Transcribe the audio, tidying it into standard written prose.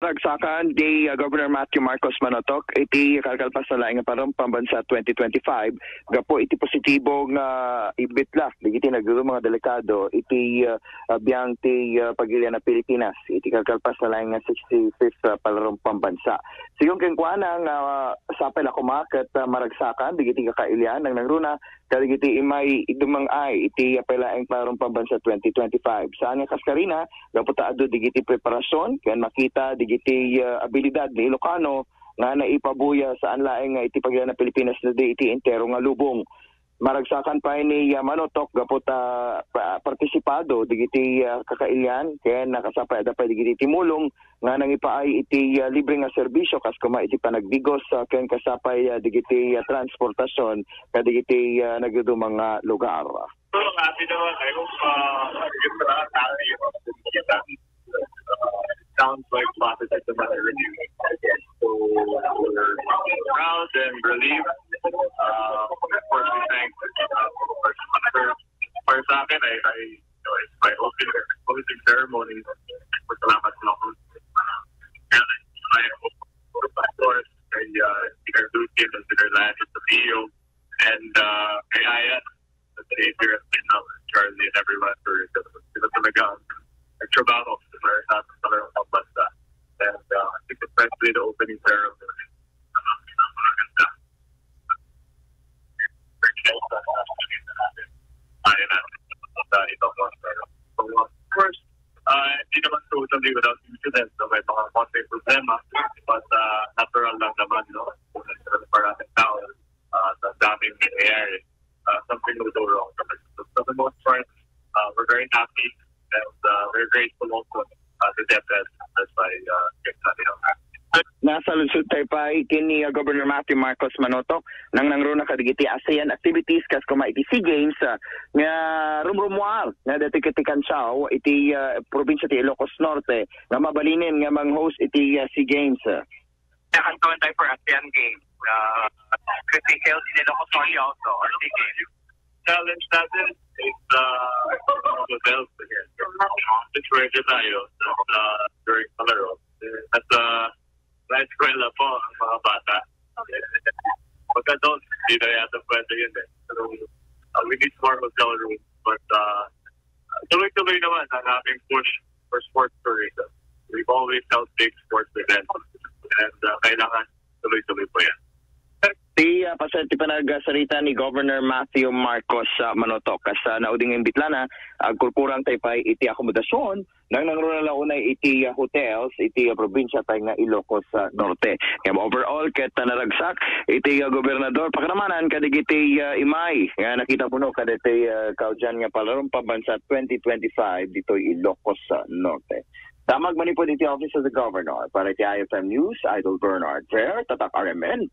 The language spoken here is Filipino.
naragsakan di Governor Matthew Marcos Manotok iti kalkalpas na laing parang pambansa 2025 gapo iti positibo nga ibitla digiti nagdulo mga delikado iti biyang ti pagilya na Pilipinas iti kalkalpas na laing 65th palarong pambansa. Sigong kenkwana nga sapay la kumaket maragsakan digiti kakailyan nang nagruna kadigiti imay idumang ay iti apelaeng palarong pambansa 2025. Saan nga kaskarina gapo taado digiti preparasyon ken makita digiti abilidad ni Ilocano nga naipabuya saan laeng nga iti pagila na Pilipinas na di iti entero nga lubong. Maragsakan pa ni Manotok gapot partisipado digiti kakailyan ken nakasapay da pa digiti timulong nga nangipaay iti libre nga serbisyo kas kuma iti panagdigos ken kasapay digiti transportasyon kadigiti nagdudumang mga lugar. So, happy naman. I hope sounds like positive review. So, we're proud and relieved. Of course, we thank for sa akin, it's my opening ceremony. Salamat sa ako. I hope, of course, kay Speaker Dukin and Speaker Lanny, the CEO, and kay Aya, the Savior, and Charlie, and everyone for talagang nagtrabaho sa Palarong Pambansa. And I think especially the opening ceremony. Of course, hindi naman totally without incidents. So may mga konting problema. But natural lang naman, no? Kung maraming tao sa daming nangyayari, something will go wrong. So for the most part, we're very happy and we're grateful also to DepEd as by Nasa lusod tayo pa kini Governor Matthew Marcos Manotok nang nangruna kadigiti ASEAN activities kas kuma iti SEA Games nga rumrumuar nga dati kitikan siya iti probinsya ti Ilocos Norte nga mabalinin nga mang-host iti SEA Games. Nakantawan tayo for ASEAN Games. Could be held in Ilocos Norte also or SEA Games. Challenge natin is hotels again. It's ready tayo during Palaro. At na-eskwela po ang mga bata. Pagka-adults, hindi na yata pwede yun eh. So, we need more hotel rooms. But tuloy-tuloy naman ang aming push for sports tourism. We've always held big sports events. And kailangan tuloy-tuloy po yan. Pasati panagsalita ni Governor Matthew Marcos Manotok kas nauding imbitla na agkurkurang tayo pa iti akomodasyon nang nangruna launay iti hotels iti probinsya tayo nga Ilocos Norte. Kaya overall ket naragsak iti gobernador pakramanan kadigiti imay nga nakita po no kaditi kaudyan nga palarong pambansa 2025 dito Ilocos Norte. Damag manipod iti Office of the Governor para iti IFM News, Idol Bernard Fair, Tatak RMN.